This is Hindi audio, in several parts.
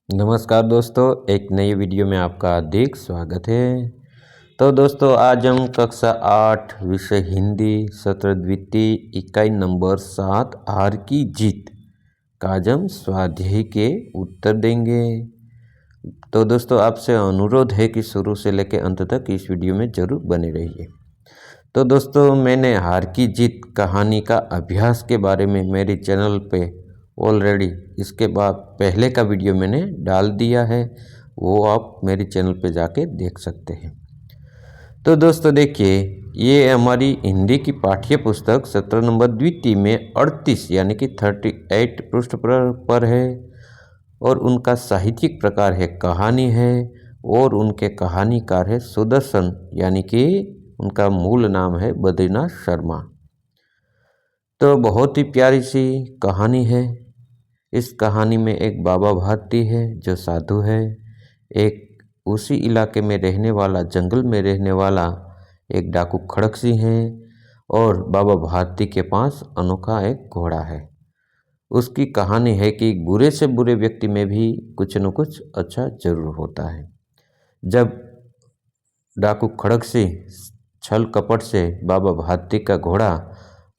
नमस्कार दोस्तों, एक नई वीडियो में आपका हार्दिक स्वागत है। तो दोस्तों, आज हम कक्षा 8 विषय हिंदी सत्र द्वितीय इकाई नंबर 7 हार की जीत का आज हम स्वाध्याय के उत्तर देंगे। तो दोस्तों, आपसे अनुरोध है कि शुरू से लेकर अंत तक इस वीडियो में जरूर बने रहिए। तो दोस्तों, मैंने हार की जीत कहानी का अभ्यास के बारे में मेरे चैनल पे ऑलरेडी इसके बाद पहले का वीडियो मैंने डाल दिया है, वो आप मेरे चैनल पे जाके देख सकते हैं। तो दोस्तों देखिए, ये हमारी हिंदी की पाठ्य पुस्तक सत्र नंबर द्वितीय में 38 यानी कि 38 पृष्ठ पर है और उनका साहित्यिक प्रकार है कहानी है और उनके कहानीकार है सुदर्शन, यानी कि उनका मूल नाम है बद्रीनाथ शर्मा। तो बहुत ही प्यारी सी कहानी है। इस कहानी में एक बाबा भारती है जो साधु है, एक उसी इलाके में रहने वाला, जंगल में रहने वाला एक डाकू खड़क सिंह है और बाबा भारती के पास अनोखा एक घोड़ा है। उसकी कहानी है कि बुरे से बुरे व्यक्ति में भी कुछ न कुछ अच्छा जरूर होता है। जब डाकू खड़क सिंह छल कपट से बाबा भारती का घोड़ा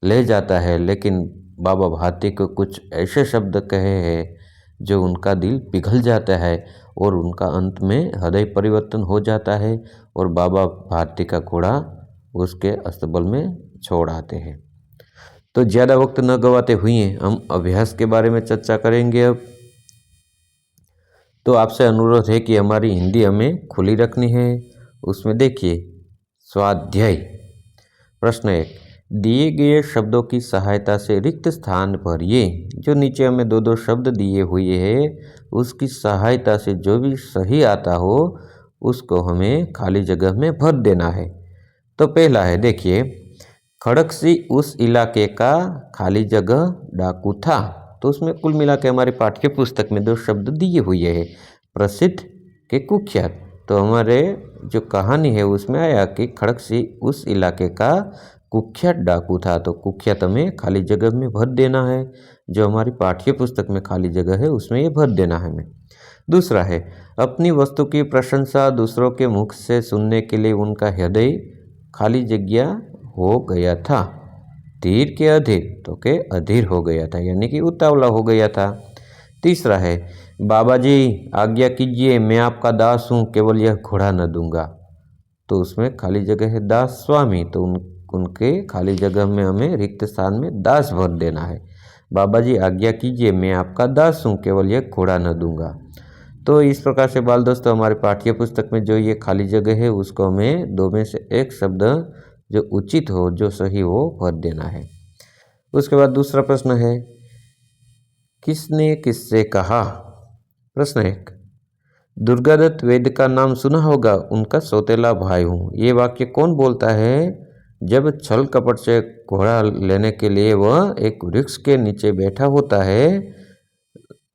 ले जाता है, लेकिन बाबा भारती को कुछ ऐसे शब्द कहे हैं जो उनका दिल पिघल जाता है और उनका अंत में हृदय परिवर्तन हो जाता है और बाबा भारती का घोड़ा उसके अस्तबल में छोड़ आते हैं। तो ज़्यादा वक्त न गवाते हुए हम अभ्यास के बारे में चर्चा करेंगे। अब तो आपसे अनुरोध है कि हमारी हिंदी हमें खुली रखनी है। उसमें देखिए, स्वाध्याय प्रश्न 1, दिए गए शब्दों की सहायता से रिक्त स्थान भरिए। जो नीचे हमें दो दो शब्द दिए हुए हैं, उसकी सहायता से जो भी सही आता हो उसको हमें खाली जगह में भर देना है। तो पहला है, देखिए, खड़क सिंह उस इलाके का खाली जगह डाकू था। तो उसमें कुल मिला के हमारी पाठ्य पुस्तक में दो शब्द दिए हुए हैं, प्रसिद्ध के कुख्यात। तो हमारे जो कहानी है उसमें आया कि खड़क सिंह उस इलाके का कुख्यात डाकू था। तो कुख्यात हमें खाली जगह में भर देना है, जो हमारी पाठ्य पुस्तक में खाली जगह है उसमें ये भर देना है हमें। दूसरा है, अपनी वस्तु की प्रशंसा दूसरों के मुख से सुनने के लिए उनका हृदय खाली जगह हो गया था। धीर के अधीर, तो के अधीर हो गया था, यानी कि उतावला हो गया था। तीसरा है, बाबा जी आज्ञा कीजिए, मैं आपका दास हूँ, केवल यह घोड़ा न दूंगा। तो उसमें खाली जगह है दास स्वामी, तो उनके खाली जगह में हमें रिक्त स्थान में दास भर देना है। बाबा जी आज्ञा कीजिए, मैं आपका दास हूँ, केवल यह घोड़ा न दूंगा। तो इस प्रकार से बाल दोस्तों, हमारे पाठ्य पुस्तक में जो ये खाली जगह है उसको हमें दो में से एक शब्द जो उचित हो, जो सही हो, भर देना है। उसके बाद दूसरा प्रश्न है, किसने किससे कहा। प्रश्न 1, दुर्गादत्त वैद्य का नाम सुना होगा, उनका सौतेला भाई हूँ। ये वाक्य कौन बोलता है जब छल कपट से घोड़ा लेने के लिए वह एक वृक्ष के नीचे बैठा होता है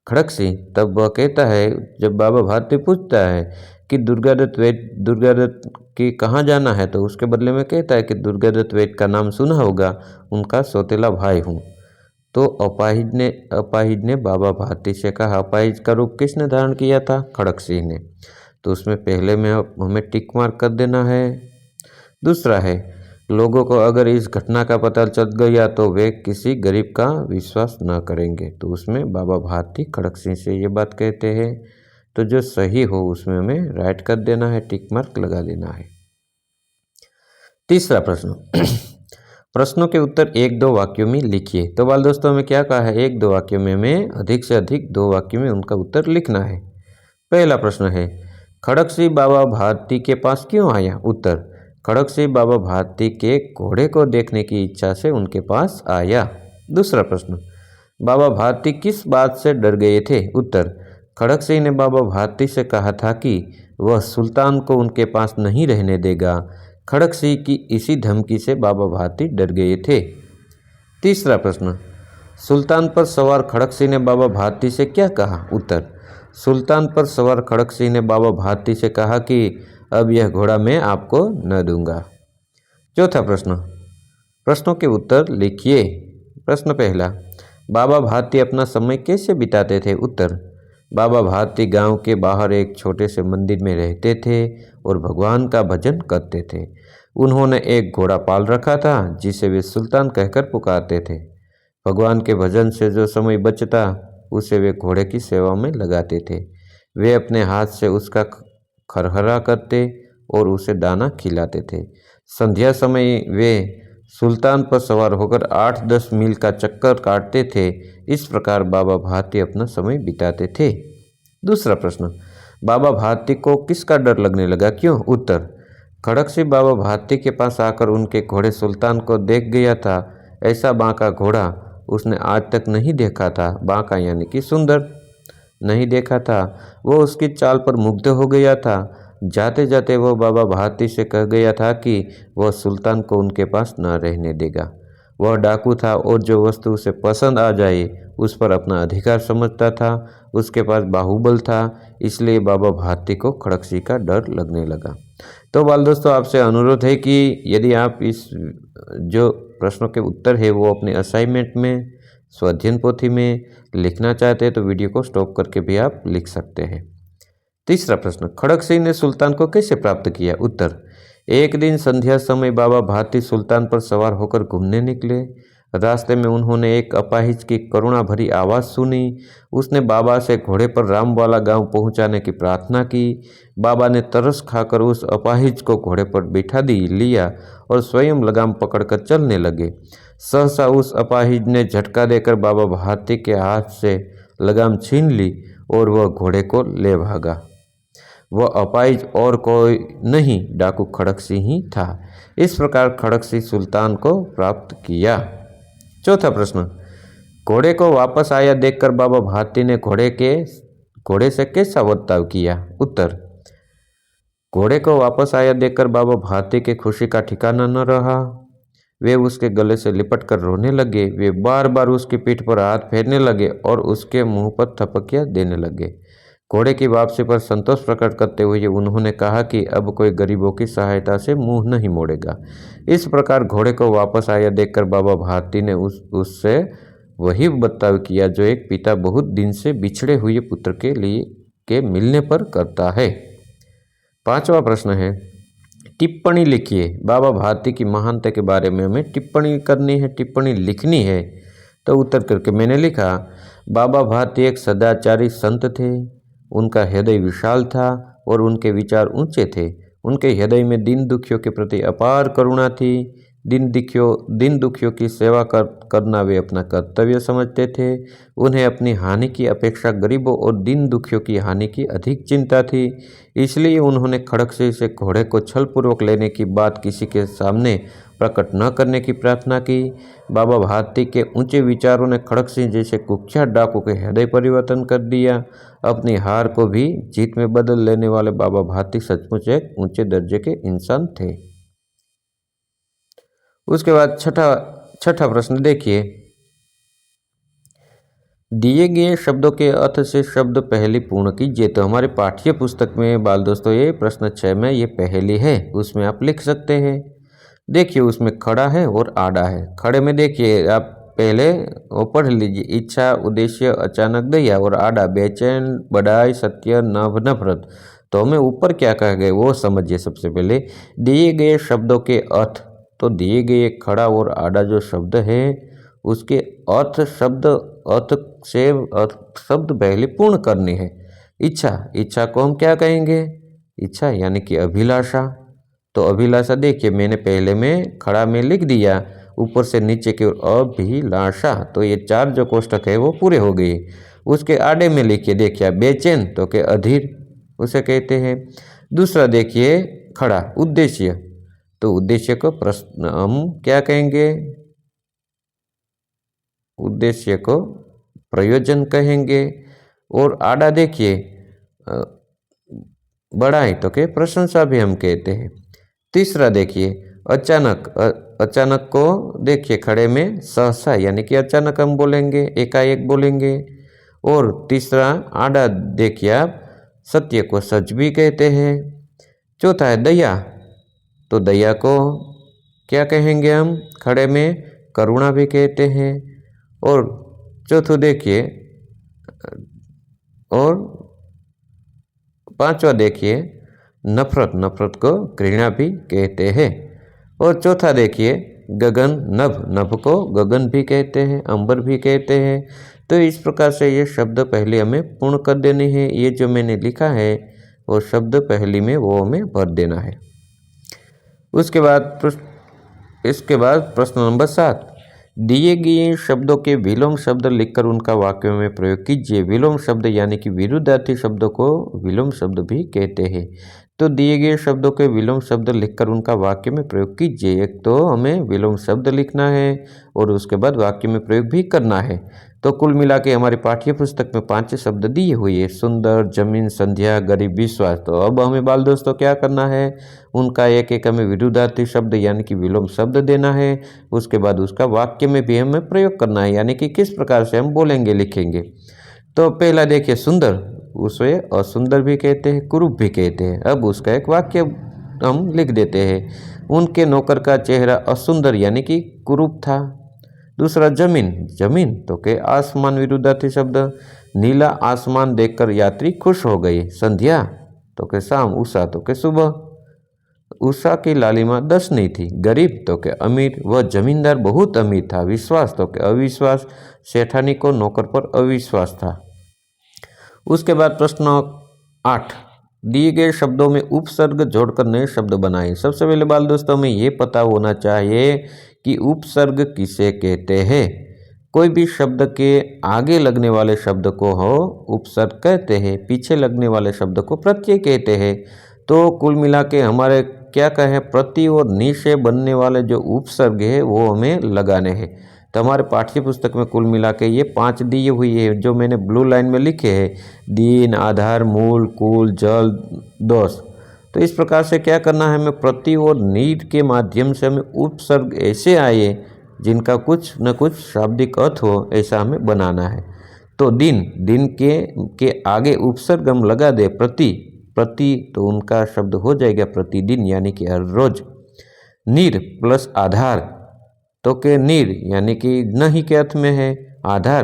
खड़क सिंह। तब वह कहता है, जब बाबा भारती पूछता है कि दुर्गादत्त की कहाँ जाना है, तो उसके बदले में कहता है कि दुर्गादत्त वैद्य का नाम सुना होगा, उनका सौतेला भाई हूँ। तो अपाहिज ने बाबा भारती से कहा। अपाहिज का रूप किसने धारण किया था? खड़क सिंह ने। तो उसमें पहले में हमें टिक मार्क कर देना है। दूसरा है, लोगों को अगर इस घटना का पता चल गया तो वे किसी गरीब का विश्वास न करेंगे। तो उसमें बाबा भारती खड़क सिंह से ये बात कहते हैं। तो जो सही हो उसमें हमें राइट कर देना है, टिक मार्क लगा देना है। तीसरा प्रश्न, प्रश्नों के उत्तर 1-2 वाक्यों में लिखिए। तो बाल दोस्तों, हमें क्या कहा है, 1-2 वाक्यों में हमें अधिक से अधिक 2 वाक्यों में उनका उत्तर लिखना है। पहला प्रश्न है, खड़क सिंह बाबा भारती के पास क्यों आया? उत्तर, खड़क सिंह बाबा भारती के घोड़े को देखने की इच्छा से उनके पास आया। दूसरा प्रश्न, बाबा भारती किस बात से डर गए थे? उत्तर, खड़क सिंह ने बाबा भारती से कहा था कि वह सुल्तान को उनके पास नहीं रहने देगा। खड़क सिंह की इसी धमकी से बाबा भारती डर गए थे। तीसरा प्रश्न, सुल्तान पर सवार खड़क सिंह ने बाबा भारती से क्या कहा? उत्तर, सुल्तान पर सवार खड़क सिंह ने बाबा भारती से कहा कि अब यह घोड़ा मैं आपको न दूंगा। चौथा प्रश्न, प्रश्नों के उत्तर लिखिए। प्रश्न पहला, बाबा भारती अपना समय कैसे बिताते थे? उत्तर, बाबा भारती गांव के बाहर एक छोटे से मंदिर में रहते थे और भगवान का भजन करते थे। उन्होंने एक घोड़ा पाल रखा था जिसे वे सुल्तान कहकर पुकारते थे। भगवान के भजन से जो समय बचता उसे वे घोड़े की सेवा में लगाते थे। वे अपने हाथ से उसका खरहरा करते और उसे दाना खिलाते थे। संध्या समय वे सुल्तान पर सवार होकर 8-10 मील का चक्कर काटते थे। इस प्रकार बाबा भारती अपना समय बिताते थे। दूसरा प्रश्न, बाबा भारती को किसका डर लगने लगा, क्यों? उत्तर, खड़कसिंह बाबा भारती के पास आकर उनके घोड़े सुल्तान को देख गया था। ऐसा बांका घोड़ा उसने आज तक नहीं देखा था। बांका यानी कि सुंदर, नहीं देखा था। वो उसकी चाल पर मुग्ध हो गया था। जाते जाते वो बाबा भारती से कह गया था कि वह सुल्तान को उनके पास न रहने देगा। वह डाकू था और जो वस्तु उसे पसंद आ जाए उस पर अपना अधिकार समझता था। उसके पास बाहुबल था, इसलिए बाबा भारती को खड़कसिंह का डर लगने लगा। तो बाल दोस्तों, आपसे अनुरोध है कि यदि आप इस जो प्रश्नों के उत्तर है वो अपने असाइनमेंट में, स्वाध्ययन पोथी में लिखना चाहते हैं तो वीडियो को स्टॉप करके भी आप लिख सकते हैं। तीसरा प्रश्न, खड़कसिंह ने सुल्तान को कैसे प्राप्त किया? उत्तर, एक दिन संध्या समय बाबा भारती सुल्तान पर सवार होकर घूमने निकले। रास्ते में उन्होंने एक अपाहिज की करुणा भरी आवाज़ सुनी। उसने बाबा से घोड़े पर रामवाला गांव पहुंचाने की प्रार्थना की। बाबा ने तरस खाकर उस अपाहिज को घोड़े पर बिठा लिया और स्वयं लगाम पकड़कर चलने लगे। सहसा उस अपाहिज ने झटका देकर बाबा भारती के हाथ से लगाम छीन ली और वह घोड़े को ले भागा। वह अपाहिज और कोई नहीं, डाकू खड़कसिंह ही था। इस प्रकार खड़कसिंह सुल्तान को प्राप्त किया। चौथा प्रश्न, घोड़े को वापस आया देखकर बाबा भारती ने घोड़े से कैसा बर्ताव किया? उत्तर, घोड़े को वापस आया देखकर बाबा भारती के खुशी का ठिकाना न रहा। वे उसके गले से लिपट कर रोने लगे। वे बार बार उसकी पीठ पर हाथ फेरने लगे और उसके मुंह पर थपकियां देने लगे। घोड़े की वापसी पर संतोष प्रकट करते हुए उन्होंने कहा कि अब कोई गरीबों की सहायता से मुंह नहीं मोड़ेगा। इस प्रकार घोड़े को वापस आया देखकर बाबा भारती ने उससे वही बर्ताव किया जो एक पिता बहुत दिन से बिछड़े हुए पुत्र के मिलने पर करता है। पांचवा प्रश्न है, टिप्पणी लिखिए। बाबा भारती की महानता के बारे में हमें टिप्पणी करनी है, टिप्पणी लिखनी है। तो उत्तर करके मैंने लिखा, बाबा भारती एक सदाचारी संत थे। उनका हृदय विशाल था और उनके विचार ऊंचे थे। उनके हृदय में दीन दुखियों के प्रति अपार करुणा थी। दीन दुखियों की सेवा करना वे अपना कर्तव्य समझते थे। उन्हें अपनी हानि की अपेक्षा गरीबों और दीन दुखियों की हानि की अधिक चिंता थी। इसलिए उन्होंने खड़कसिंह से घोड़े को छलपूर्वक लेने की बात किसी के सामने प्रकट न करने की प्रार्थना की। बाबा भारती के ऊंचे विचारों ने खड़कसिंह जैसे कुख्यात डाकू के हृदय परिवर्तन कर दिया। अपनी हार को भी जीत में बदल लेने वाले बाबा भारती सचमुच एक ऊंचे दर्जे के इंसान थे। उसके बाद छठा प्रश्न देखिए, दिए गए शब्दों के अर्थ से शब्द पहेली पूर्ण कीजिए। तो हमारे पाठ्य पुस्तक में बाल दोस्तों ये प्रश्न 6 में ये पहेली है, उसमें आप लिख सकते हैं। देखिए उसमें खड़ा है और आड़ा है। खड़े में देखिए आप पहले वो पढ़ लीजिए, इच्छा, उद्देश्य, अचानक, दया, और आड़ा बेचैन, बड़ाई, सत्य, नभ, नफरत। तो हमें ऊपर क्या कहा गया वो समझिए। सबसे पहले दिए गए शब्दों के अर्थ, तो दिए गए खड़ा और आड़ा जो शब्द है उसके अर्थ शब्द पहले पूर्ण करने हैं। इच्छा को हम क्या कहेंगे? इच्छा यानी कि अभिलाषा। तो अभिलाषा देखिए मैंने पहले में खड़ा में लिख दिया, ऊपर से नीचे की ओर अभिलाषा। तो ये 4 जो कोष्ठक है वो पूरे हो गए। उसके आड़े में लिखिए, देखिए बेचैन तो के अधीर उसे कहते हैं। दूसरा देखिए खड़ा, उद्देश्य, तो उद्देश्य को प्रश्न हम क्या कहेंगे? उद्देश्य को प्रयोजन कहेंगे। और आड़ा देखिए बढ़ाई तो के प्रशंसा भी हम कहते हैं। तीसरा देखिए अचानक, अचानक को देखिए खड़े में सहसा यानी कि अचानक हम बोलेंगे, एकाएक बोलेंगे। और तीसरा आड़ा देखिए आप सत्य को सच भी कहते हैं। चौथा है दया, तो दया को क्या कहेंगे हम? खड़े में करुणा भी कहते हैं। और चौथो देखिए और पांचवा देखिए नफरत, नफरत को घृणा भी कहते हैं। और चौथा देखिए गगन, नभ, नभ को गगन भी कहते हैं, अंबर भी कहते हैं। तो इस प्रकार से ये शब्द पहले हमें पूर्ण कर देने हैं। ये जो मैंने लिखा है वो शब्द पहली में वो हमें भर देना है। इसके बाद प्रश्न नंबर 7, दिए गए शब्दों के विलोम शब्द लिखकर उनका वाक्यों में प्रयोग कीजिए। विलोम शब्द यानी कि विरुद्धार्थी शब्दों को विलोम शब्द भी कहते हैं। तो दिए गए शब्दों के विलोम शब्द लिखकर उनका वाक्य में प्रयोग कीजिए। एक तो हमें विलोम शब्द लिखना है और उसके बाद वाक्य में प्रयोग भी करना है। तो कुल मिला के हमारी पाठ्य पुस्तक में 5 शब्द दिए हुए हैं, सुंदर, जमीन, संध्या, गरीब, विश्वास। तो अब हमें बाल दोस्तों क्या करना है, उनका एक एक हमें विरुद्धार्थी शब्द यानी कि विलोम शब्द देना है। उसके बाद उसका वाक्य में भी हमें प्रयोग करना है, यानी कि किस प्रकार से हम बोलेंगे, लिखेंगे। तो पहला देखिए सुंदर, उसे असुंदर भी कहते हैं, कुरूप भी कहते हैं। अब उसका एक वाक्य हम लिख देते हैं। उनके नौकर का चेहरा असुंदर यानी कि कुरूप था। दूसरा जमीन, जमीन तो के आसमान विरुद्धार्थी शब्द। नीला आसमान देखकर यात्री खुश हो गए। संध्या तो के शाम, उषा तो के सुबह। उषा की लालिमा 10 नहीं थी। गरीब तो के अमीर, वह जमींदार बहुत अमीर था। विश्वास तो के अविश्वास, सेठानी को नौकर पर अविश्वास था। उसके बाद प्रश्न 8, दिए गए शब्दों में उपसर्ग जोड़कर नए शब्द बनाएं। सबसे पहले बाल दोस्तों में ये पता होना चाहिए कि उपसर्ग किसे कहते हैं। कोई भी शब्द के आगे लगने वाले शब्द को हो उपसर्ग कहते हैं, पीछे लगने वाले शब्द को प्रत्यय कहते हैं। तो कुल मिला के हमारे क्या कहें, प्रति और नि से बनने वाले जो उपसर्ग है वो हमें लगाने हैं। तो हमारे पाठ्य पुस्तक में कुल मिला के ये 5 दिए हुई है, जो मैंने ब्लू लाइन में लिखे हैं, दीन, आधार, मूल, कुल, जल, दोष। तो इस प्रकार से क्या करना है, हमें प्रति और नीड के माध्यम से हमें उपसर्ग ऐसे आए जिनका कुछ न कुछ शाब्दिक अर्थ हो, ऐसा हमें बनाना है। तो दिन, दिन के आगे उपसर्ग हम लगा दे प्रति, प्रति तो उनका शब्द हो जाएगा प्रतिदिन यानी कि हर रोज। नीर प्लस आधार तो के नीर यानी कि नहीं के अर्थ में है। आधार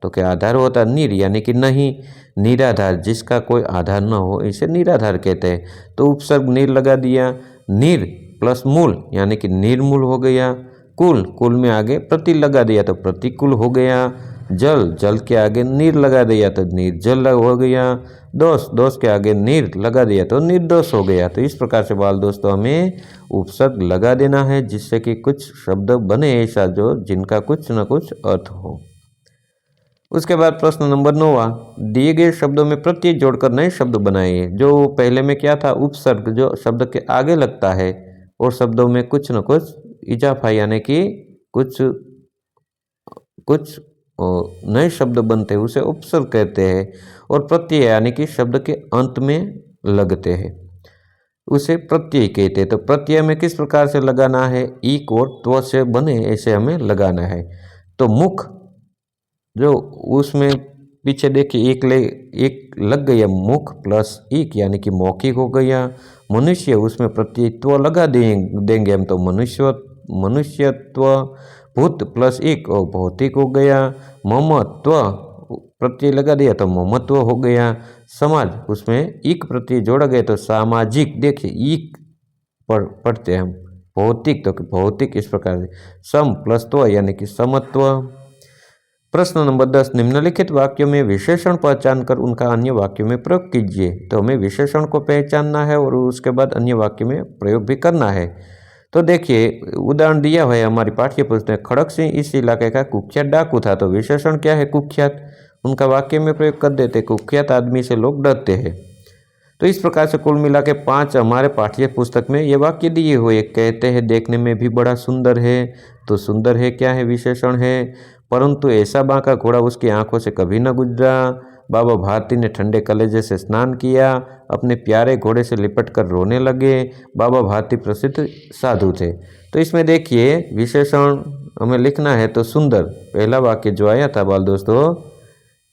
तो के आधार होता नीर यानी कि नहीं। निराधार जिसका कोई आधार न हो इसे निराधार कहते हैं। तो उपसर्ग नीर लगा दिया। नीर प्लस मूल यानी कि निर्मूल हो गया। कुल, कुल में आगे प्रति लगा दिया तो प्रतिकूल हो गया। जल, जल के आगे नीर लगा दिया तो निर्जल हो गया। दोष, दोष के आगे नीर लगा दिया तो निर्दोष हो गया। तो इस प्रकार से बाल दोस्तों हमें उपसर्ग लगा देना है जिससे कि कुछ शब्द बने ऐसा जो जिनका कुछ न कुछ अर्थ हो। उसके बाद प्रश्न नंबर 9, दिए गए शब्दों में प्रत्यय जोड़कर नए शब्द बनाइए। जो पहले में क्या था, उपसर्ग जो शब्द के आगे लगता है और शब्दों में कुछ न कुछ इजाफा यानी कि कुछ नए शब्द बनते हैं उसे उपसर्ग कहते हैं। और प्रत्यय यानी कि शब्द के अंत में लगते हैं उसे प्रत्यय कहते हैं। तो प्रत्यय में किस प्रकार से लगाना है, ईक और त्व से बने ऐसे हमें लगाना है। तो मुख जो उसमें पीछे देखिए एक लग गया, मुख प्लस ईक यानी कि मौखिक हो गया। मनुष्य उसमें प्रत्ययत्व लगा देंगे हम तो मनुष्यत्व। भूत प्लस एक और भौतिक हो गया। ममत्व प्रत्यय लगा दिया तो ममत्व हो गया। समाज उसमें ईक प्रत्यय जोड़ा गया तो सामाजिक। देखिए ईक पढ़ते हैं हम, भौतिक तो भौतिक। इस प्रकार से सम प्लस त्व यानी कि समत्व। प्रश्न नंबर 10, निम्नलिखित वाक्यों में विशेषण पहचान कर उनका अन्य वाक्यों में प्रयोग कीजिए। तो हमें विशेषण को पहचानना है और उसके बाद अन्य वाक्य में प्रयोग भी करना है। तो देखिए उदाहरण दिया हुआ है हमारी पाठ्य पुस्तक में, खड़क सिंह इस इलाके का कुख्यात डाकू था। तो विशेषण क्या है, कुख्यात। उनका वाक्य में प्रयोग कर देते, कुख्यात आदमी से लोग डरते हैं। तो इस प्रकार से कुल मिला के 5 हमारे पाठ्य पुस्तक में ये वाक्य दिए हुए। कहते हैं देखने में भी बड़ा सुंदर है। तो सुंदर है क्या है, विशेषण है। परंतु ऐसा बांका घोड़ा उसकी आंखों से कभी न गुजरा। बाबा भारती ने ठंडे कलेजे से स्नान किया, अपने प्यारे घोड़े से लिपट कर रोने लगे। बाबा भारती प्रसिद्ध साधु थे। तो इसमें देखिए विशेषण हमें लिखना है। तो सुंदर पहला वाक्य जो आया था बाल दोस्तों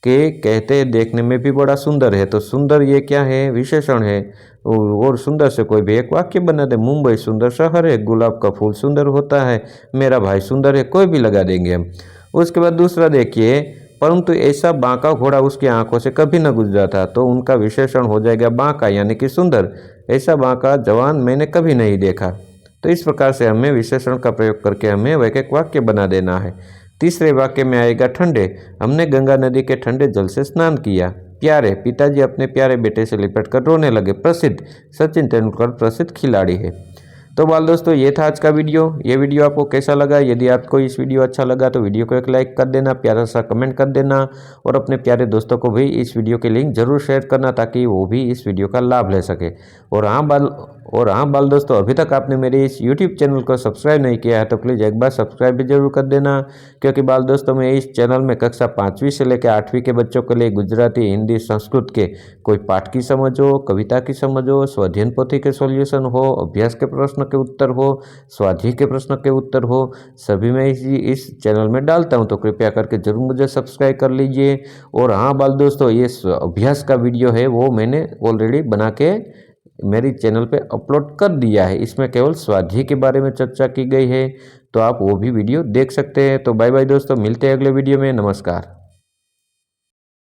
के कहते हैं देखने में भी बड़ा सुंदर है। तो सुंदर ये क्या है, विशेषण है। और सुंदर से कोई भी एक वाक्य बना दे। मुंबई सुंदर शहर है, गुलाब का फूल सुंदर होता है, मेरा भाई सुंदर है, कोई भी लगा देंगे हम। उसके बाद दूसरा देखिए, परंतु ऐसा बांका घोड़ा उसकी आंखों से कभी न गुजरा था, तो उनका विशेषण हो जाएगा बांका यानी कि सुंदर। ऐसा बांका जवान मैंने कभी नहीं देखा। तो इस प्रकार से हमें विशेषण का प्रयोग करके हमें वह एक वाक्य बना देना है। तीसरे वाक्य में आएगा ठंडे। हमने गंगा नदी के ठंडे जल से स्नान किया। प्यारे, पिताजी अपने प्यारे बेटे से लिपटकर रोने लगे। प्रसिद्ध, सचिन तेंदुलकर प्रसिद्ध खिलाड़ी है। तो बाल दोस्तों, ये था आज का वीडियो। ये वीडियो आपको कैसा लगा? यदि आपको इस वीडियो अच्छा लगा तो वीडियो को एक लाइक कर देना, प्यारा सा कमेंट कर देना और अपने प्यारे दोस्तों को भी इस वीडियो के लिंक जरूर शेयर करना ताकि वो भी इस वीडियो का लाभ ले सके। और हाँ बाल दोस्तों, अभी तक आपने मेरे इस यूट्यूब चैनल को सब्सक्राइब नहीं किया है तो प्लीज़ एक बार सब्सक्राइब भी जरूर कर देना, क्योंकि बाल दोस्तों मैं इस चैनल में कक्षा 5वीं से लेकर 8वीं के बच्चों के लिए गुजराती, हिंदी, संस्कृत के कोई पाठ की समझ हो, कविता की समझ हो, स्वाध्ययन पोथी के सॉल्यूशन हो, अभ्यास के प्रश्न के उत्तर हो, स्वाध्याय के प्रश्न के उत्तर हो, सभी मैं इस चैनल में डालता हूं। तो कृपया करके जरूर मुझे सब्सक्राइब कर लीजिए। और हाँ बाल दोस्तों, ये अभ्यास का वीडियो है वो मैंने ऑलरेडी बना के मेरी चैनल पे अपलोड कर दिया है। इसमें केवल स्वाध्याय के बारे में चर्चा की गई है, तो आप वो भी वीडियो देख सकते हैं। तो बाय बाय दोस्तों, मिलते हैं अगले वीडियो में। नमस्कार।